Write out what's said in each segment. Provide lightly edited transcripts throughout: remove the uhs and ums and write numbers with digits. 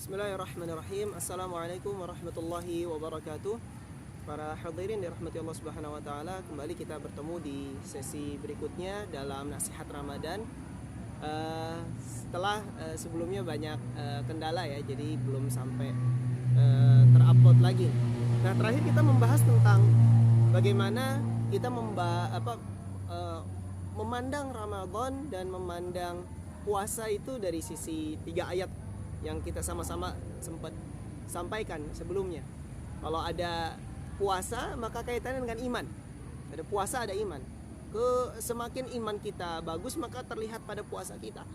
Bismillahirrahmanirrahim. Assalamualaikum warahmatullahi wabarakatuh. Para hadirin dirahmati Allah Subhanahu wa taala, kembali kita bertemu di sesi berikutnya dalam nasihat Ramadan. Setelah sebelumnya banyak kendala ya, jadi belum sampai terupload lagi. Nah, terakhir kita membahas tentang bagaimana kita memandang Ramadan dan memandang puasa itu dari sisi 3 ayat yang kita sama-sama sempat sampaikan sebelumnya. Kalau ada puasa maka kaitannya dengan iman. Ada puasa ada iman. Semakin iman kita bagus maka terlihat pada puasa kita.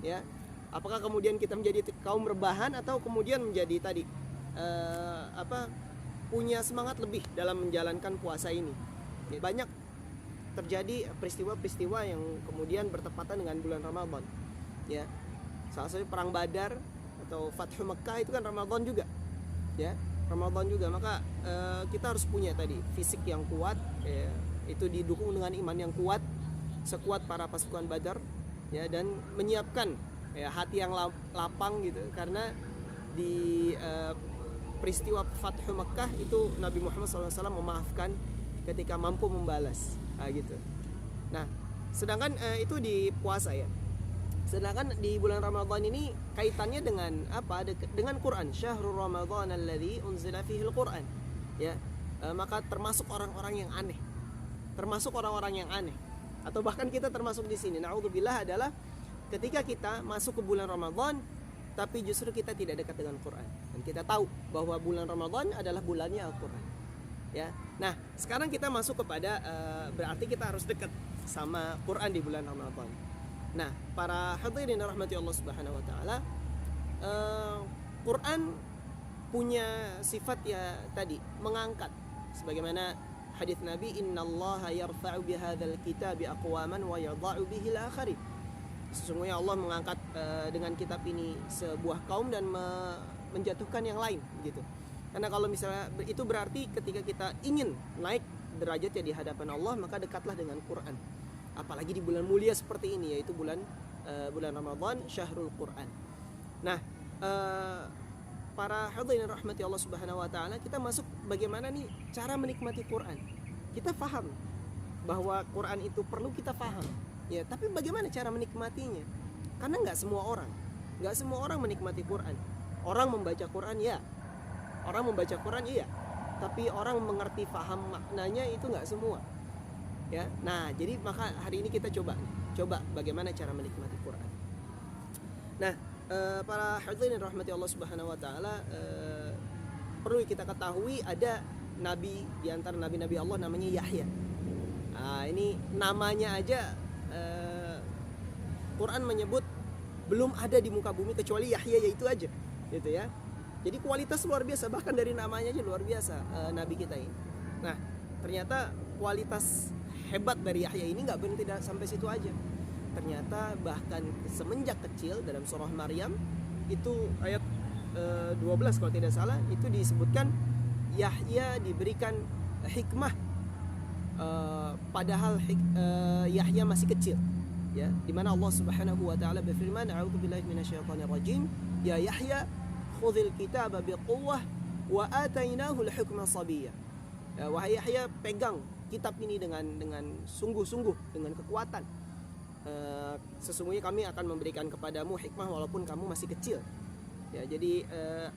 Ya. Apakah kemudian kita menjadi kaum rebahan atau kemudian menjadi tadi punya semangat lebih dalam menjalankan puasa ini. Ya, banyak terjadi peristiwa-peristiwa yang kemudian bertepatan dengan bulan Ramadan. Ya. Salah satu perang Badar atau Fathu Mekah itu kan Ramadan juga, ya Ramadan juga. Maka kita harus punya tadi fisik yang kuat, itu didukung dengan iman yang kuat, sekuat para pasukan Badar, ya, dan menyiapkan hati yang lapang gitu, karena di peristiwa Fathu Mekah itu Nabi Muhammad SAW memaafkan ketika mampu membalas, gitu. Nah, sedangkan itu di puasa ya. Sedangkan di bulan Ramadan ini kaitannya dengan apa? Dengan Quran. Syahrul Ramadan alladzi unzila fihil Quran. Ya. Maka termasuk orang-orang yang aneh. Termasuk orang-orang yang aneh. Atau bahkan kita termasuk di sini. Na'udzubillah adalah ketika kita masuk ke bulan Ramadan tapi justru kita tidak dekat dengan Quran. Dan kita tahu bahwa bulan Ramadan adalah bulannya Al-Quran. Ya. Nah, sekarang kita masuk kepada berarti kita harus dekat sama Quran di bulan Ramadan. Nah, para hadirin rahmati Allah Subhanahu wa taala, Quran punya sifat ya tadi mengangkat, sebagaimana hadis Nabi, innallaha yarfa'u bihadzal kitabi aqwaman wa yadha'u bihil akharin. Sesungguhnya Allah mengangkat dengan kitab ini sebuah kaum dan menjatuhkan yang lain gitu. Karena kalau misalnya itu berarti ketika kita ingin naik derajatnya di hadapan Allah, maka dekatlah dengan Quran. Apalagi di bulan mulia seperti ini, yaitu bulan Ramadan, Syahrul Quran. Nah, para hadirin rahmati Allah Subhanahu wa taala, kita masuk bagaimana nih cara menikmati Quran. Kita paham bahwa Quran itu perlu kita paham, ya. Tapi bagaimana cara menikmatinya? Karena nggak semua orang menikmati Quran. Orang membaca Quran ya, orang membaca Quran iya, tapi orang mengerti paham maknanya itu nggak semua. Ya, nah jadi maka hari ini kita coba bagaimana cara menikmati Quran. Nah, para hadirin rahmati Allah Subhanahu wa taala, perlu kita ketahui ada nabi di antara nabi-nabi Allah namanya Yahya. Nah, ini namanya aja Quran menyebut belum ada di muka bumi kecuali Yahya, yaitu aja, gitu ya. Jadi kualitas luar biasa, bahkan dari namanya aja luar biasa nabi kita ini. Nah, ternyata kualitas hebat dari Yahya ini nggak berhenti sampai situ aja. Ternyata bahkan semenjak kecil dalam surah Maryam itu ayat 12 kalau tidak salah, itu disebutkan Yahya diberikan hikmah, padahal Yahya masih kecil, ya, di mana Allah Subhanahu wa taala berfirman, a'udzubillahi minasyaitonir rajim, ya Yahya khudhil kitaba biquwwah wa atainahu al-hukma sabiyya. Wahai Yahya, pegang kitab ini dengan sungguh-sungguh, dengan kekuatan. Sesungguhnya kami akan memberikan kepadamu hikmah walaupun kamu masih kecil. Ya, jadi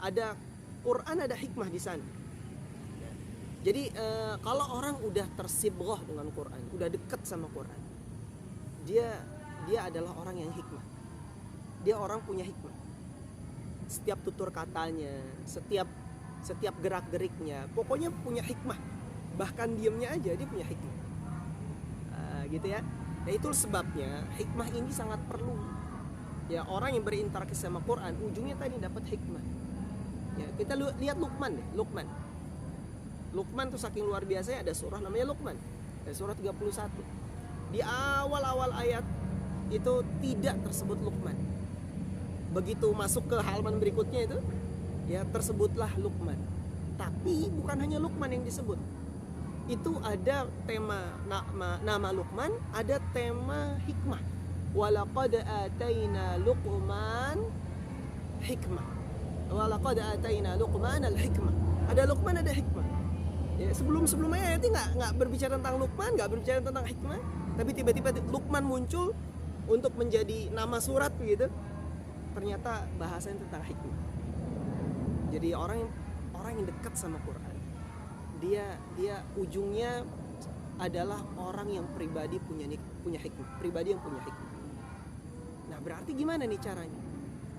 ada Quran, ada hikmah di sana. Ya. Jadi kalau orang udah tersibghah dengan Quran, udah dekat sama Quran, dia adalah orang yang hikmah. Dia orang punya hikmah. Setiap tutur katanya, setiap gerak-geriknya, pokoknya punya hikmah. Bahkan diamnya aja dia punya hikmah, gitu ya. Nah, itu sebabnya hikmah ini sangat perlu. Ya, orang yang berinteraksi sama Quran ujungnya tadi dapat hikmah. Ya, kita lihat Luqman deh, Luqman tuh saking luar biasa, ada surah namanya Luqman, surah 31. Di awal-awal ayat itu tidak tersebut Luqman. Begitu masuk ke halaman berikutnya itu, ya tersebutlah Luqman. Tapi bukan hanya Luqman yang disebut. Itu ada tema nama Luqman, ada tema hikmah. Walaqad ataina Luqman hikmah. walaqad ataina Luqman al-hikmah. Ada Luqman, ada hikmah. Ya, sebelumnya ayat ini nggak berbicara tentang Luqman, nggak berbicara tentang hikmah, tapi tiba-tiba Luqman muncul untuk menjadi nama surat begitu. Ternyata bahasanya tentang hikmah. Jadi orang yang dekat sama Quran, dia ujungnya adalah orang yang pribadi punya hikmah, pribadi yang punya hikmah. Nah, berarti gimana nih caranya?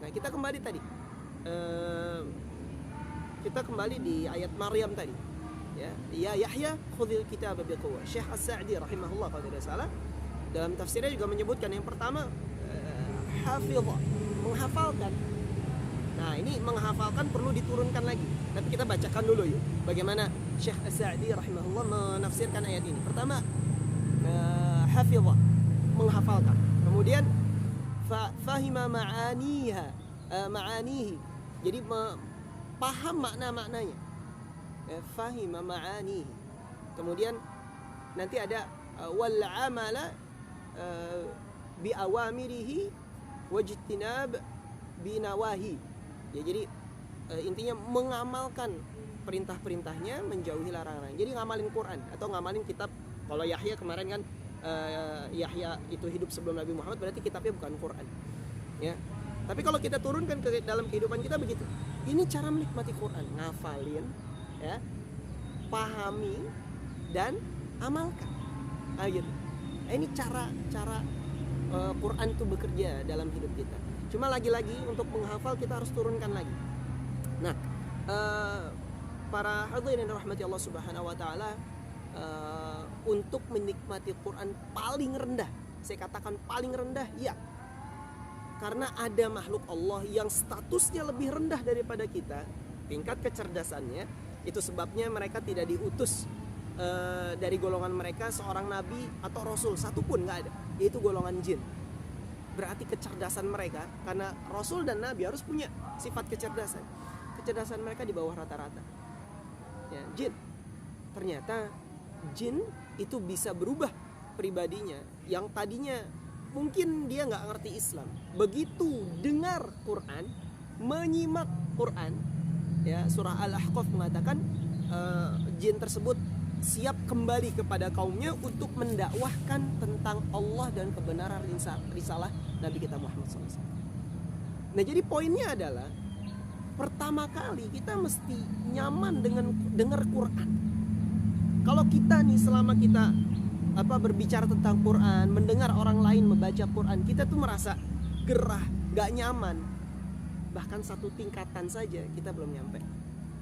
Nah, kita kembali tadi. Kita kembali di ayat Maryam tadi. Ya Yahya khudhil kitaba biquwwah. Syekh As-Sa'di rahimahullah kalau tidak salah dalam tafsirnya juga menyebutkan yang pertama hafizah, menghafalkan. Nah, ini menghafalkan perlu diturunkan lagi. Tapi kita bacakan dulu yuk bagaimana Syekh As-Sa'di rahimahullah menafsirkan ayat ini. Pertama, hafizah, menghafalkan. Kemudian fahima ma'anihi. Jadi paham makna-maknanya. Fahima ma'anihi. Kemudian nanti ada wal amala bi awamirihi wajtinab bi nawahi. Ya, jadi intinya mengamalkan perintah-perintahnya, menjauhi larangan. Jadi ngamalin Quran atau ngamalin kitab. Kalau Yahya kemarin kan Yahya itu hidup sebelum Nabi Muhammad, berarti kitabnya bukan Quran. Ya. Tapi kalau kita turunkan ke dalam kehidupan kita begitu. Ini cara menikmati Quran, ngafalin, ya, pahami dan amalkan. Nah, gitu. Ini cara Quran itu bekerja dalam hidup kita. Cuma lagi-lagi untuk menghafal kita harus turunkan lagi. Nah, para hadirin yang dirahmati Allah Subhanahu wa taala, untuk menikmati Quran paling rendah, saya katakan paling rendah, ya. Karena ada makhluk Allah yang statusnya lebih rendah daripada kita, tingkat kecerdasannya. Itu sebabnya mereka tidak diutus dari golongan mereka seorang nabi atau rasul satupun, nggak ada. Yaitu golongan jin. Berarti kecerdasan mereka, karena rasul dan nabi harus punya sifat kecerdasan. Kecerdasan mereka di bawah rata-rata. Ya, jin. Ternyata jin itu bisa berubah pribadinya. Yang tadinya mungkin dia nggak ngerti Islam, begitu dengar Quran, menyimak Quran, ya, surah Al-Ahqaf mengatakan jin tersebut siap kembali kepada kaumnya untuk mendakwahkan tentang Allah dan kebenaran risalah Nabi kita Muhammad SAW. Nah, jadi poinnya adalah pertama kali kita mesti nyaman dengan dengar Quran. Kalau kita nih selama kita berbicara tentang Quran, mendengar orang lain membaca Quran, kita tuh merasa gerah, gak nyaman. Bahkan satu tingkatan saja kita belum nyampe.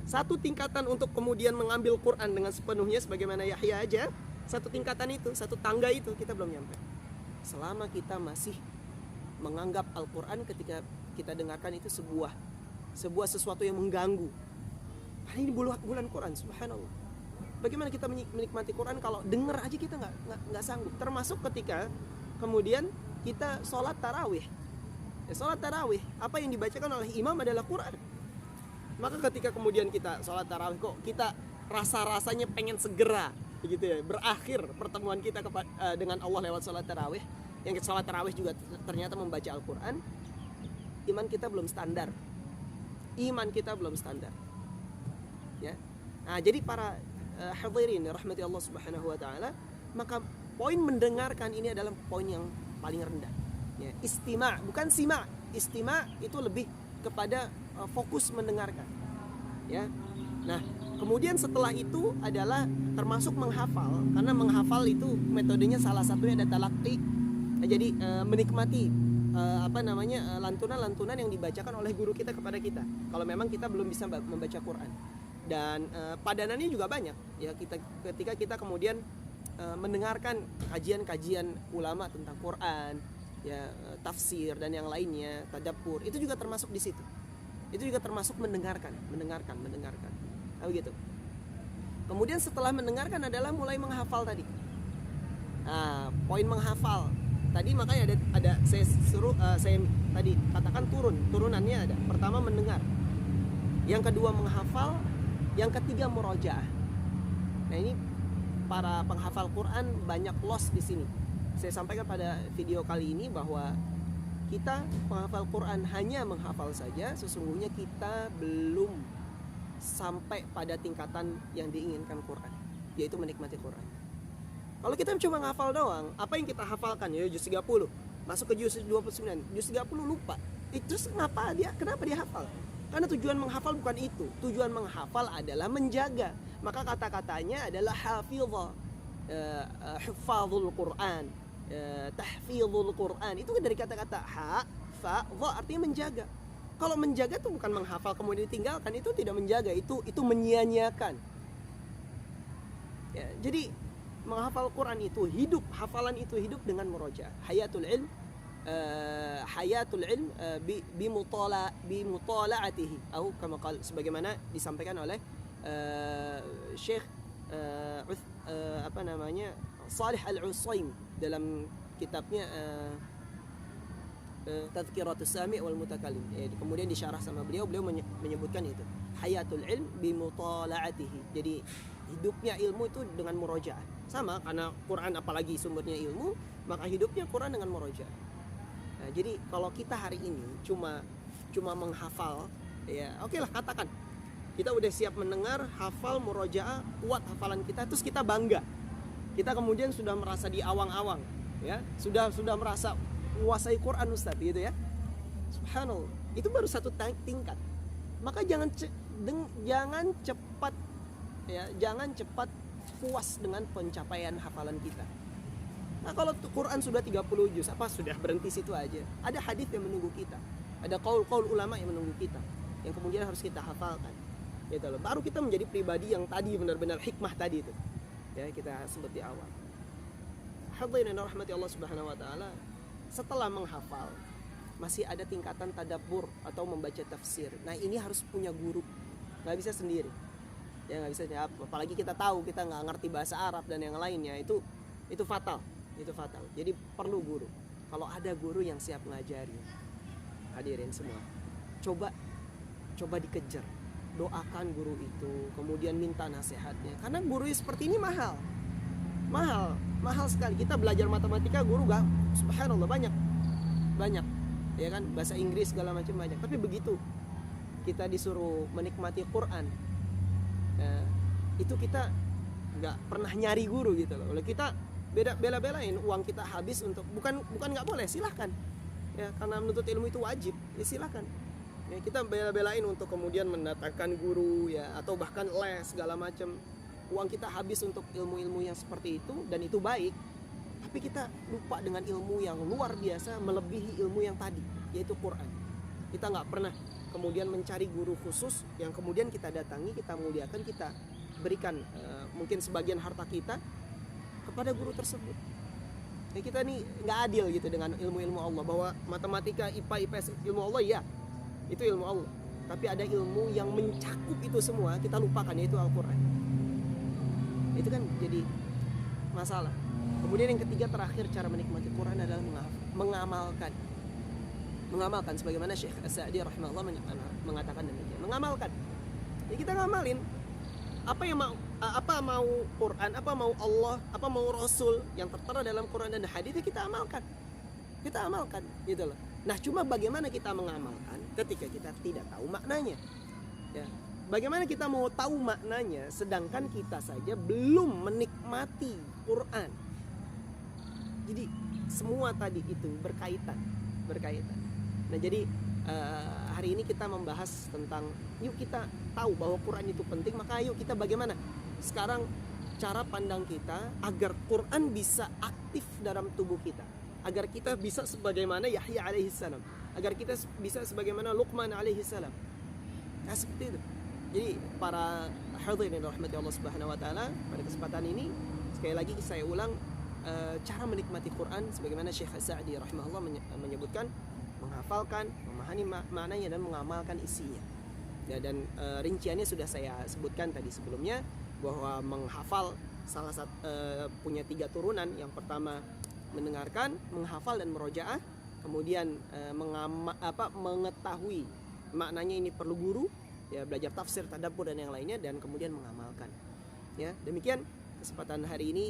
Satu tingkatan untuk kemudian mengambil Quran dengan sepenuhnya sebagaimana Yahya aja, satu tingkatan itu, satu tangga itu kita belum nyampe. Selama kita masih menganggap Al-Quran ketika kita dengarkan itu sebuah sesuatu yang mengganggu. Ini bulan Quran, subhanallah. Bagaimana kita menikmati Quran kalau dengar aja kita nggak sanggup. Termasuk ketika kemudian kita sholat tarawih. Sholat tarawih, apa yang dibacakan oleh imam adalah Quran. Maka ketika kemudian kita sholat tarawih, kok kita rasanya pengen segera, begitu ya, berakhir pertemuan kita dengan Allah lewat sholat tarawih. Yang sholat tarawih juga ternyata membaca Al-Quran. Iman kita belum standar. Ya. Nah, jadi para hadirin rahmati Allah Subhanahu wa taala, maka poin mendengarkan ini adalah poin yang paling rendah. Ya, istima', bukan sima'. Istima' itu lebih kepada fokus mendengarkan. Ya. Nah, kemudian setelah itu adalah termasuk menghafal, karena menghafal itu metodenya salah satunya ada talaqi. Nah, jadi menikmati lantunan-lantunan yang dibacakan oleh guru kita kepada kita. Kalau memang kita belum bisa membaca Quran. Dan padanannya juga banyak ya, ketika kita kemudian mendengarkan kajian-kajian ulama tentang Quran, ya, tafsir dan yang lainnya, tadabbur, itu juga termasuk di situ. Itu juga termasuk mendengarkan. Nah, begitu. Kemudian setelah mendengarkan adalah mulai menghafal tadi. Nah, poin menghafal tadi makanya ada saya tadi katakan turunannya ada. Pertama mendengar, yang kedua menghafal, yang ketiga murojaah. Nah, ini para penghafal Quran banyak loss di sini. Saya sampaikan pada video kali ini bahwa kita menghafal Quran hanya menghafal saja, sesungguhnya kita belum sampai pada tingkatan yang diinginkan Quran, yaitu menikmati Quran. Kalau kita cuma menghafal doang, apa yang kita hafalkan ya juz 30, masuk ke juz 29, juz 30 lupa. Itu kenapa dia hafal? Karena tujuan menghafal bukan itu. Tujuan menghafal adalah menjaga. Maka kata-katanya adalah hafizah, hufazul Quran, tahfizul Quran. Itu dari kata-kata ha, fa, dha, artinya menjaga. Kalau menjaga itu bukan menghafal kemudian ditinggalkan, itu tidak menjaga, itu menyia-nyiakan. Ya, jadi menghafal Quran itu hidup, hafalan itu hidup dengan murojaah. Hayatul ilm bimutala'atihi atau kama qala, sebagaimana disampaikan oleh Syekh Shalih Al-Utsaimin dalam kitabnya Tadhkiratus Sami' wal Mutakallim. Kemudian disyarah sama beliau menyebutkan itu. Hayatul ilm bimutala'atihi. Jadi hidupnya ilmu itu dengan murojaah. Sama, karena Quran apalagi sumbernya ilmu, maka hidupnya Quran dengan murojaah. Nah, jadi kalau kita hari ini cuma menghafal, ya oke lah, katakan kita udah siap mendengar, hafal, murojaah, kuat hafalan kita, terus kita bangga. Kita kemudian sudah merasa di awang-awang, ya, sudah merasa menguasai Quran Ustaz, gitu ya. Subhanallah, itu baru satu tingkat. Maka jangan cepat, ya, jangan cepat puas dengan pencapaian hafalan kita. Nah, kalau Quran sudah 30 juz, apa sudah berhenti situ aja? Ada hadis yang menunggu kita, ada qaul ulama yang menunggu kita, yang kemudian harus kita hafalkan. Gitu loh. Baru kita menjadi pribadi yang tadi benar-benar hikmah tadi itu. Ya, kita sebut di awal. Hadirin rahmati Allah Subhanahu wa taala, setelah menghafal masih ada tingkatan tadabbur atau membaca tafsir. Nah, ini harus punya guru. Enggak bisa sendiri. Ya, enggak bisa, apalagi kita tahu kita enggak ngerti bahasa Arab dan yang lainnya, itu fatal. Itu fatal. Jadi perlu guru. Kalau ada guru yang siap ngajari, hadirin semua, coba dikejar. Doakan guru itu, kemudian minta nasihatnya. Karena guru seperti ini mahal sekali. Kita belajar matematika, guru gak, subhanallah, banyak, ya kan, bahasa Inggris segala macam banyak. Tapi begitu kita disuruh menikmati Quran, itu kita nggak pernah nyari guru gitu loh. Kita bela-belain uang kita habis untuk, bukan nggak boleh, silahkan, ya, karena menuntut ilmu itu wajib, ya silahkan. Ya, kita bela-belain untuk kemudian mendatangkan guru, ya, atau bahkan les segala macam. Uang kita habis untuk ilmu-ilmu yang seperti itu, dan itu baik. Tapi kita lupa dengan ilmu yang luar biasa, melebihi ilmu yang tadi, yaitu Quran. Kita nggak pernah kemudian mencari guru khusus yang kemudian kita datangi, kita muliakan, kita berikan mungkin sebagian harta kita kepada guru tersebut. Ya, kita nih nggak adil gitu dengan ilmu-ilmu Allah, bahwa matematika, IPA, IPS ilmu Allah, ya, itu ilmu Allah. Tapi ada ilmu yang mencakup itu semua, kita lupakan, yaitu Al-Quran. Itu kan jadi masalah. Kemudian yang ketiga, terakhir, cara menikmati Quran adalah mengamalkan sebagaimana Syekh As-Sa'di rahimahullah mengatakan demikian. Mengamalkan. Ya, kita ngamalin apa mau Quran, apa mau Allah, apa mau Rasul yang tertera dalam Quran dan hadis, kita amalkan. Kita amalkan, gitu loh. Nah, cuma bagaimana kita mengamalkan ketika kita tidak tahu maknanya, ya. Bagaimana kita mau tahu maknanya sedangkan kita saja belum menikmati Quran. Jadi semua tadi itu berkaitan. Nah, jadi hari ini kita membahas tentang, yuk kita tahu bahwa Quran itu penting, maka yuk kita bagaimana sekarang cara pandang kita agar Quran bisa aktif dalam tubuh kita, agar kita bisa sebagaimana Yahya alaihissalam, agar kita bisa sebagaimana Luqman alaihissalam. Nah, seperti itu. Jadi para hadirin rahmati Allah Subhanahu wa taala, pada kesempatan ini sekali lagi saya ulang, cara menikmati Quran sebagaimana Syekh As-Sa'di rahimahullah menyebutkan, menghafalkan, memahami maknanya, dan mengamalkan isinya. Ya, dan rinciannya sudah saya sebutkan tadi sebelumnya, bahwa menghafal salah satu punya 3 turunan. Yang pertama mendengarkan, menghafal, dan murojaah. Kemudian mengetahui maknanya, ini perlu guru, ya, belajar tafsir, tadabbur, dan yang lainnya, dan kemudian mengamalkan. Ya, demikian kesempatan hari ini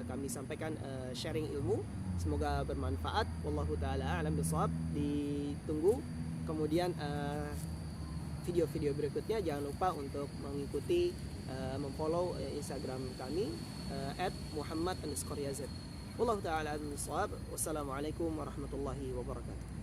kami sampaikan sharing ilmu. Semoga bermanfaat. Wallahu taala a'lam bishawab. Ditunggu kemudian video-video berikutnya. Jangan lupa untuk mengikuti memfollow Instagram kami @muhammad_yazid. Wallahu taala a'lam bishawab. Wassalamualaikum warahmatullahi wabarakatuh.